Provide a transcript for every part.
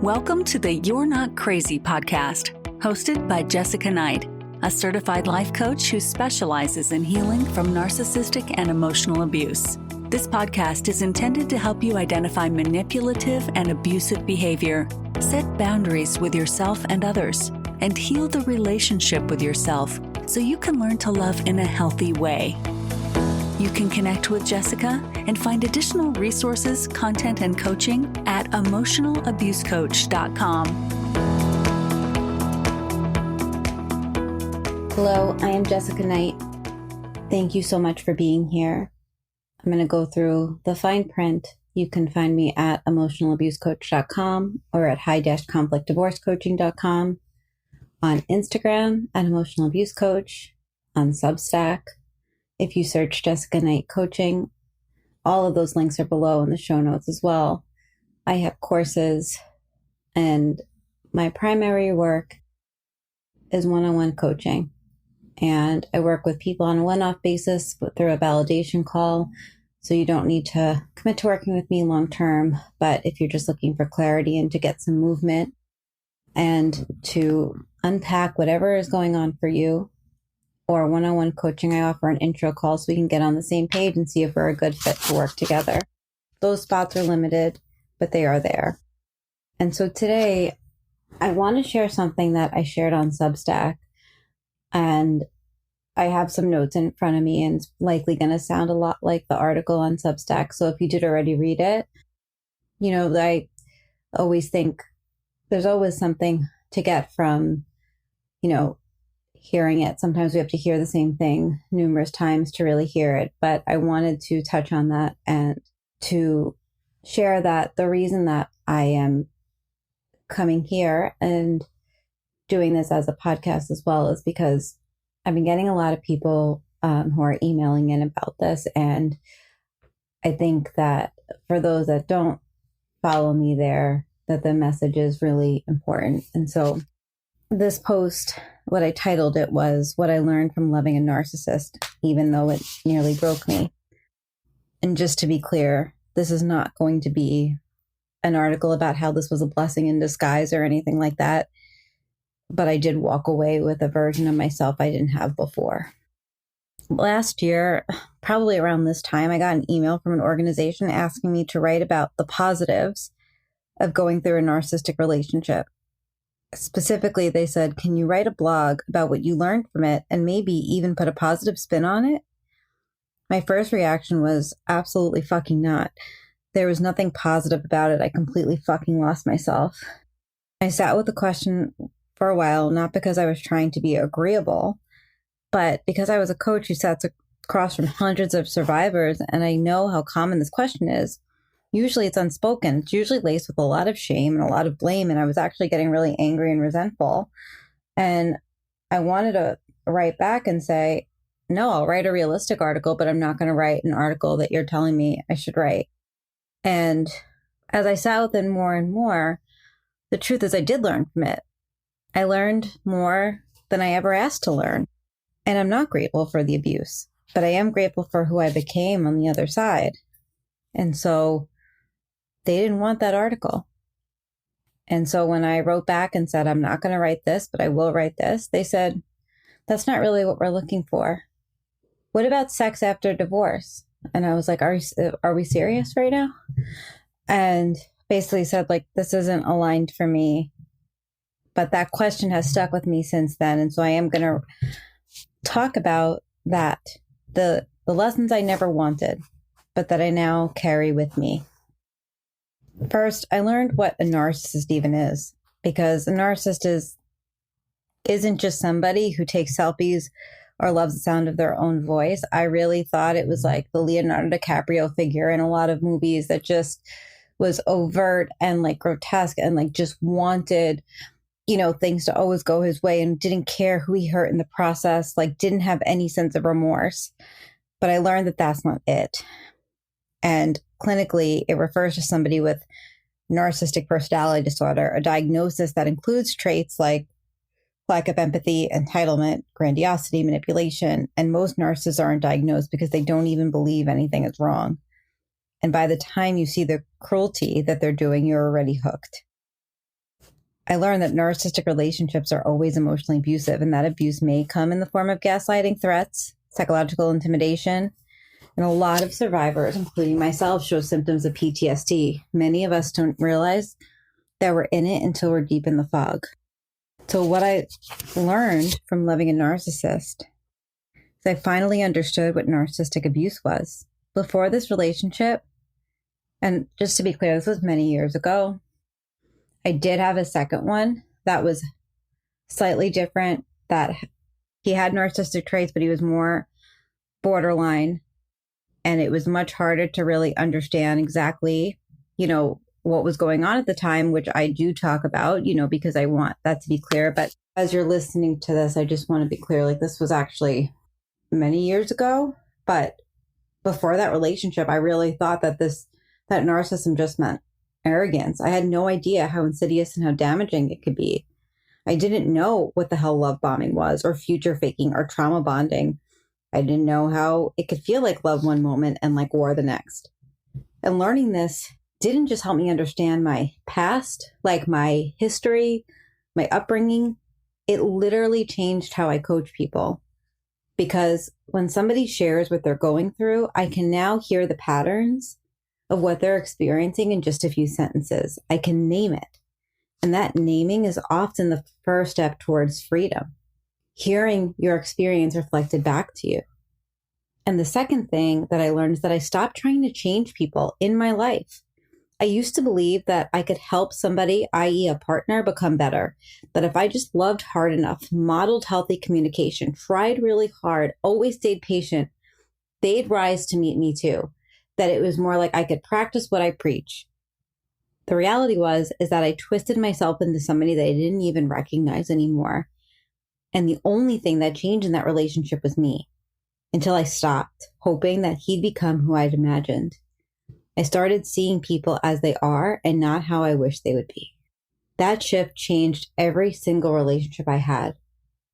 Welcome to the You're Not Crazy podcast, hosted by Jessica Knight, a certified life coach who specializes in healing from narcissistic and emotional abuse. This podcast is intended to help you identify manipulative and abusive behavior, set boundaries with yourself and others, and heal the relationship with yourself so you can learn to love in a healthy way. You can connect with Jessica and find additional resources, content, and coaching at emotionalabusecoach.com. Hello, I am Jessica Knight. Thank you so much for being here. I'm going to go through the fine print. You can find me at emotionalabusecoach.com or at high-conflictdivorcecoaching.com, on Instagram at Emotional Abuse Coach, on Substack. If you search Jessica Knight Coaching, all of those links are below in the show notes as well. I have courses, and my primary work is one-on-one coaching. And I work with people on a one-off basis through a validation call. So you don't need to commit to working with me long-term. But if you're just looking for clarity and to get some movement and to unpack whatever is going on for you, or one-on-one coaching, I offer an intro call so we can get on the same page and see if we're a good fit to work together. Those spots are limited, but they are there. And so today, I want to share something that I shared on Substack. And I have some notes in front of me, and it's likely going to sound a lot like the article on Substack. So if you did already read it, I always think there's always something to get from, hearing it. Sometimes we have to hear the same thing numerous times to really hear it. But I wanted to touch on that and to share that the reason that I am coming here and doing this as a podcast as well is because I've been getting a lot of people who are emailing in about this. And I think that for those that don't follow me there, that the message is really important. And so this post, what I titled it was What I Learned from Loving a Narcissist, even though it nearly broke me. And just to be clear, this is not going to be an article about how this was a blessing in disguise or anything like that. But I did walk away with a version of myself I didn't have before. Last year, probably around this time, I got an email from an organization asking me to write about the positives of going through a narcissistic relationship. Specifically, they said, can you write a blog about what you learned from it and maybe even put a positive spin on it? My first reaction was absolutely fucking not. There was nothing positive about it. I completely fucking lost myself. I sat with the question for a while, not because I was trying to be agreeable, but because I was a coach who sat across from hundreds of survivors, and I know how common this question is. Usually it's unspoken. It's usually laced with a lot of shame and a lot of blame. And I was actually getting really angry and resentful. And I wanted to write back and say, no, I'll write a realistic article, but I'm not going to write an article that you're telling me I should write. And as I sat with it more and more, the truth is I did learn from it. I learned more than I ever asked to learn. And I'm not grateful for the abuse, but I am grateful for who I became on the other side. And so they didn't want that article. And so when I wrote back and said, I'm not going to write this, but I will write this, they said, that's not really what we're looking for. What about sex after divorce? And I was like, are we serious right now? And basically said, this isn't aligned for me. But that question has stuck with me since then. And so I am going to talk about that, the lessons I never wanted, but that I now carry with me. First, I learned what a narcissist even is, because a narcissist isn't just somebody who takes selfies or loves the sound of their own voice. I really thought it was like the Leonardo DiCaprio figure in a lot of movies that just was overt and grotesque and just wanted, things to always go his way and didn't care who he hurt in the process, didn't have any sense of remorse. But I learned that that's not it. And clinically, it refers to somebody with narcissistic personality disorder, a diagnosis that includes traits like lack of empathy, entitlement, grandiosity, manipulation. And most narcissists aren't diagnosed because they don't even believe anything is wrong. And by the time you see the cruelty that they're doing, you're already hooked. I learned that narcissistic relationships are always emotionally abusive, and that abuse may come in the form of gaslighting, threats, psychological intimidation. And a lot of survivors, including myself, show symptoms of PTSD. Many of us don't realize that we're in it until we're deep in the fog. So what I learned from loving a narcissist is I finally understood what narcissistic abuse was. Before this relationship, and just to be clear, this was many years ago, I did have a second one that was slightly different, that he had narcissistic traits, but he was more borderline. And it was much harder to really understand exactly, what was going on at the time, which I do talk about, because I want that to be clear. But as you're listening to this, I just want to be clear, like this was actually many years ago. But before that relationship, I really thought that narcissism just meant arrogance. I had no idea how insidious and how damaging it could be. I didn't know what the hell love bombing was, or future faking, or trauma bonding. I didn't know how it could feel like love one moment and like war the next. And learning this didn't just help me understand my past, like my history, my upbringing. It literally changed how I coach people. Because when somebody shares what they're going through, I can now hear the patterns of what they're experiencing in just a few sentences. I can name it. And that naming is often the first step towards freedom. Hearing your experience reflected back to you. And the second thing that I learned is that I stopped trying to change people in my life. I used to believe that I could help somebody, i.e. a partner, become better. That if I just loved hard enough, modeled healthy communication, tried really hard, always stayed patient, they'd rise to meet me too. That it was more like I could practice what I preach. The reality is that I twisted myself into somebody that I didn't even recognize anymore. And the only thing that changed in that relationship was me, until I stopped, hoping that he'd become who I'd imagined. I started seeing people as they are and not how I wish they would be. That shift changed every single relationship I had.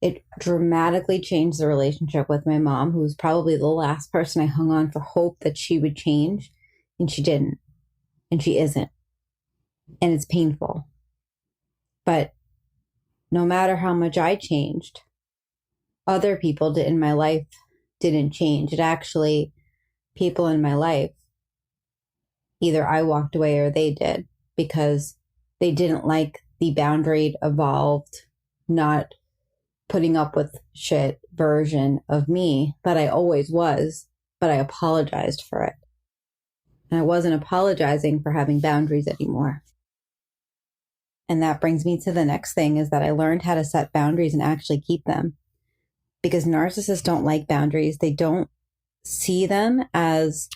It dramatically changed the relationship with my mom, who was probably the last person I hung on for hope that she would change, and she didn't, and she isn't. And it's painful. But no matter how much I changed, other people in my life didn't change. It actually, people in my life, either I walked away or they did, because they didn't like the boundaried, evolved, not putting up with shit version of me that I always was, but I apologized for it. And I wasn't apologizing for having boundaries anymore. And that brings me to the next thing, is that I learned how to set boundaries and actually keep them. Because narcissists don't like boundaries. They don't see them as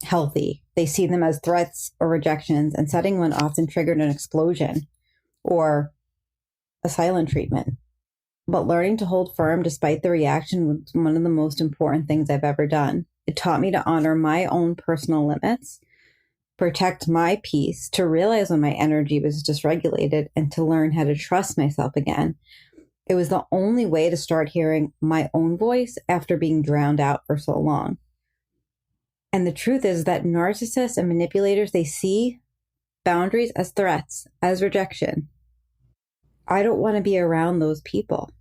healthy. They see them as threats or rejections, and setting one often triggered an explosion or a silent treatment. But learning to hold firm despite the reaction was one of the most important things I've ever done. It taught me to honor my own personal limits, protect my peace, to realize when my energy was dysregulated, and to learn how to trust myself again. It was the only way to start hearing my own voice after being drowned out for so long. And the truth is that narcissists and manipulators, they see boundaries as threats, as rejection. I don't want to be around those people.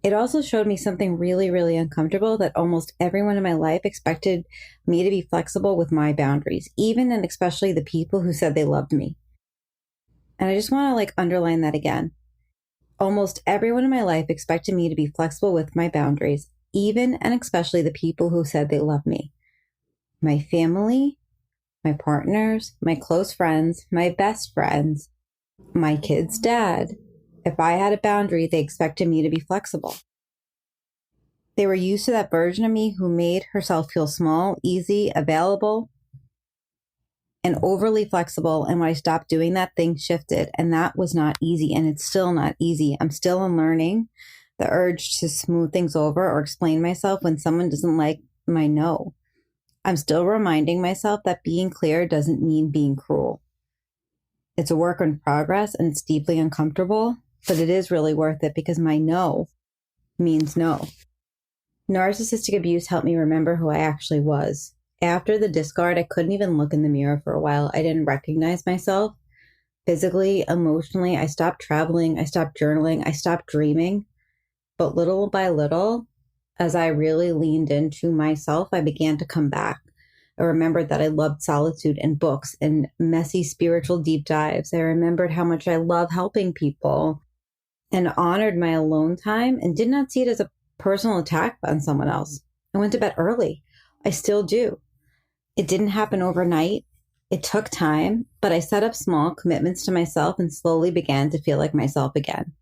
It also showed me something really, really uncomfortable, that almost everyone in my life expected me to be flexible with my boundaries, even and especially the people who said they loved me. And I just want to underline that again. Almost everyone in my life expected me to be flexible with my boundaries, even and especially the people who said they loved me. My family, my partners, my close friends, my best friends, my kid's dad. If I had a boundary, they expected me to be flexible. They were used to that version of me who made herself feel small, easy, available, and overly flexible. And when I stopped doing that, things shifted. And that was not easy. And it's still not easy. I'm still unlearning the urge to smooth things over or explain myself when someone doesn't like my no. I'm still reminding myself that being clear doesn't mean being cruel. It's a work in progress, and it's deeply uncomfortable, but it is really worth it, because my no means no. Narcissistic abuse helped me remember who I actually was. After the discard, I couldn't even look in the mirror for a while. I didn't recognize myself physically, emotionally. I stopped traveling. I stopped journaling. I stopped dreaming. But little by little, as I really leaned into myself, I began to come back. I remembered that I loved solitude and books and messy spiritual deep dives. I remembered how much I love helping people and honored my alone time and did not see it as a personal attack on someone else. I went to bed early. I still do. It didn't happen overnight. It took time, but I set up small commitments to myself and slowly began to feel like myself again.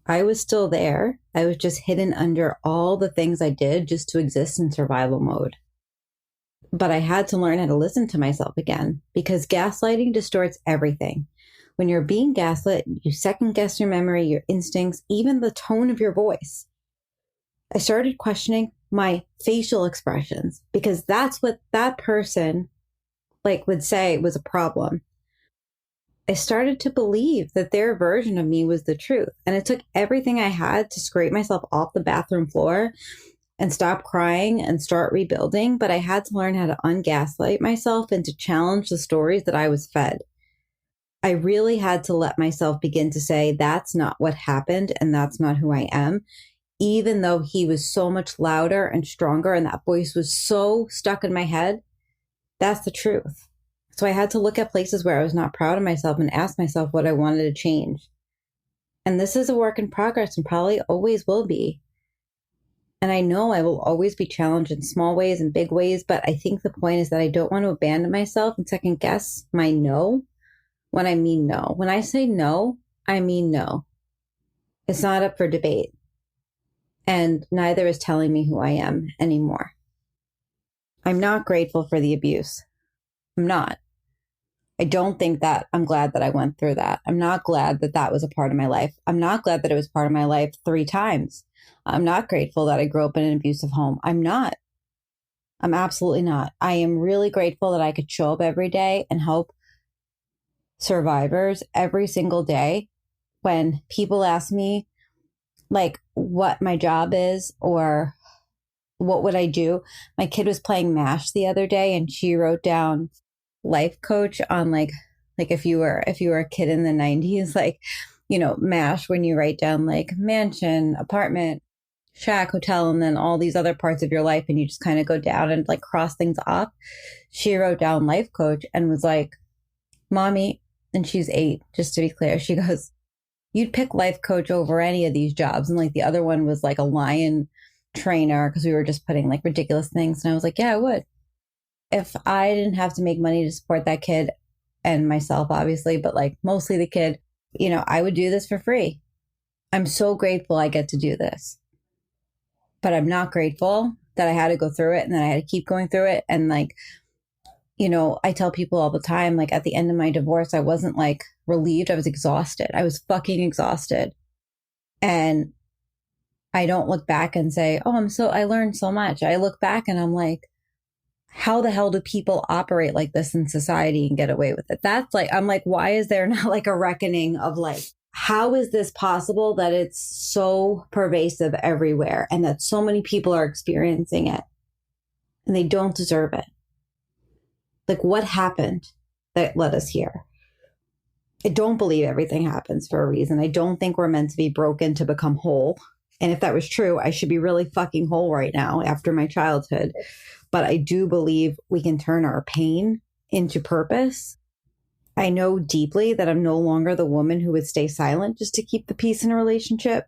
I was still there. I was just hidden under all the things I did just to exist in survival mode. But I had to learn how to listen to myself again because gaslighting distorts everything. When you're being gaslit, you second guess your memory, your instincts, even the tone of your voice. I started questioning my facial expressions because that's what that person would say was a problem. I started to believe that their version of me was the truth. And it took everything I had to scrape myself off the bathroom floor and stop crying and start rebuilding. But I had to learn how to ungaslight myself and to challenge the stories that I was fed. I really had to let myself begin to say, that's not what happened and that's not who I am. Even though he was so much louder and stronger and that voice was so stuck in my head, that's the truth. So I had to look at places where I was not proud of myself and ask myself what I wanted to change. And this is a work in progress and probably always will be. And I know I will always be challenged in small ways and big ways, but I think the point is that I don't want to abandon myself and second guess my no when I mean no. When I say no, I mean no. It's not up for debate. And neither is telling me who I am anymore. I'm not grateful for the abuse. I'm not. I don't think that I'm glad that I went through that. I'm not glad that that was a part of my life. I'm not glad that it was part of my life 3 times. I'm not grateful that I grew up in an abusive home. I'm not. I'm absolutely not. I am really grateful that I could show up every day and help survivors every single day. When people ask me what my job is or what would I do? My kid was playing MASH the other day and she wrote down life coach on if you were a kid in the 90s, MASH, when you write down mansion, apartment, shack, hotel, and then all these other parts of your life and you just kind of go down and cross things off. She wrote down life coach and was like, Mommy, and she's 8, just to be clear, she goes, you'd pick life coach over any of these jobs. And the other one was a lion trainer because we were just putting ridiculous things. And I was like, yeah, I would. If I didn't have to make money to support that kid and myself, obviously, but mostly the kid, I would do this for free. I'm so grateful I get to do this. But I'm not grateful that I had to go through it and then I had to keep going through it. And I tell people all the time, at the end of my divorce, I wasn't relieved. I was exhausted. I was fucking exhausted. And I don't look back and say, oh, I learned so much. I look back and I'm like, how the hell do people operate like this in society and get away with it? That's I'm why is there not a reckoning of how is this possible that it's so pervasive everywhere and that so many people are experiencing it and they don't deserve it? What happened that led us here? I don't believe everything happens for a reason. I don't think we're meant to be broken to become whole. And if that was true, I should be really fucking whole right now after my childhood. But I do believe we can turn our pain into purpose. I know deeply that I'm no longer the woman who would stay silent just to keep the peace in a relationship.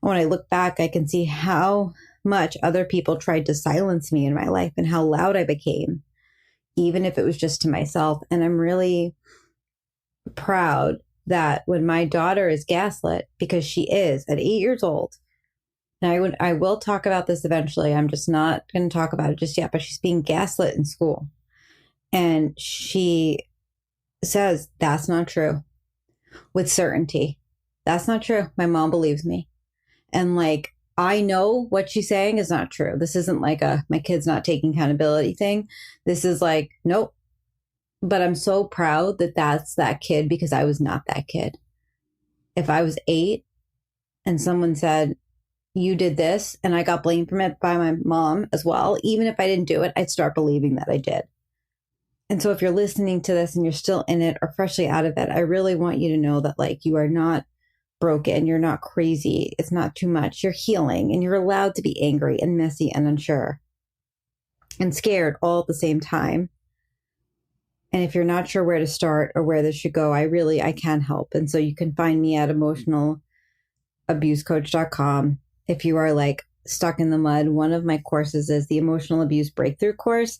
And when I look back, I can see how much other people tried to silence me in my life and how loud I became, even if it was just to myself. And I'm really proud that when my daughter is gaslit, because she is at 8 years old, and I will talk about this eventually. I'm just not going to talk about it just yet, but she's being gaslit in school. And she says, that's not true, with certainty. That's not true. My mom believes me. And I know what she's saying is not true. This isn't my kid's not taking accountability thing. This is nope. But I'm so proud that that's that kid because I was not that kid. If I was 8 and someone said, you did this, and I got blamed from it by my mom as well, even if I didn't do it, I'd start believing that I did. And so if you're listening to this and you're still in it or freshly out of it, I really want you to know that like you are not broken. You're not crazy. It's not too much. You're healing and you're allowed to be angry and messy and unsure and scared all at the same time. And if you're not sure where to start or where this should go, I can help. And so you can find me at emotionalabusecoach.com. If you are like stuck in the mud, one of my courses is the Emotional Abuse Breakthrough course.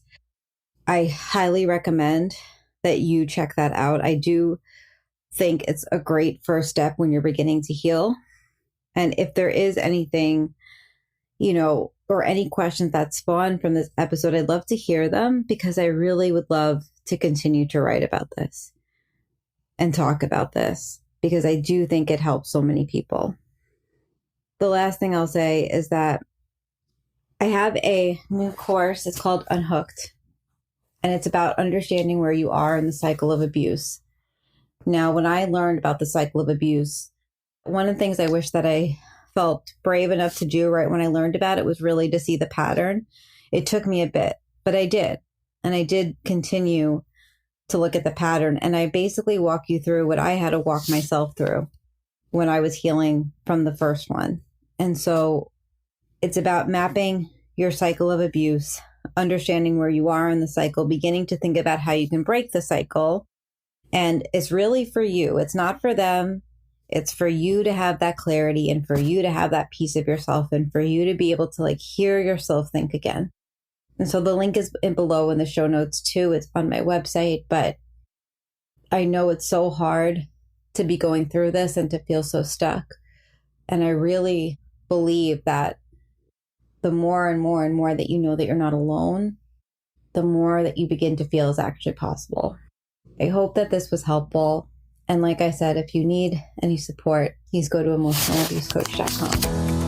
I highly recommend that you check that out. I do think it's a great first step when you're beginning to heal. And if there is anything, or any questions that spawn from this episode, I'd love to hear them because I really would love to continue to write about this and talk about this because I do think it helps so many people. The last thing I'll say is that I have a new course. It's called Unhooked, and it's about understanding where you are in the cycle of abuse. Now, when I learned about the cycle of abuse, one of the things I wish that I felt brave enough to do right when I learned about it was really to see the pattern. It took me a bit, but I did. And I did continue to look at the pattern. And I basically walk you through what I had to walk myself through when I was healing from the first one. And so it's about mapping your cycle of abuse, understanding where you are in the cycle, beginning to think about how you can break the cycle. And it's really for you. It's not for them. It's for you to have that clarity and for you to have that piece of yourself and for you to be able to like hear yourself think again. And so the link is below in the show notes too. It's on my website, but I know it's so hard to be going through this and to feel so stuck. And I really believe that the more and more and more that you know that you're not alone, the more that you begin to feel is actually possible. I hope that this was helpful. And like I said, if you need any support, please go to emotionalabusecoach.com.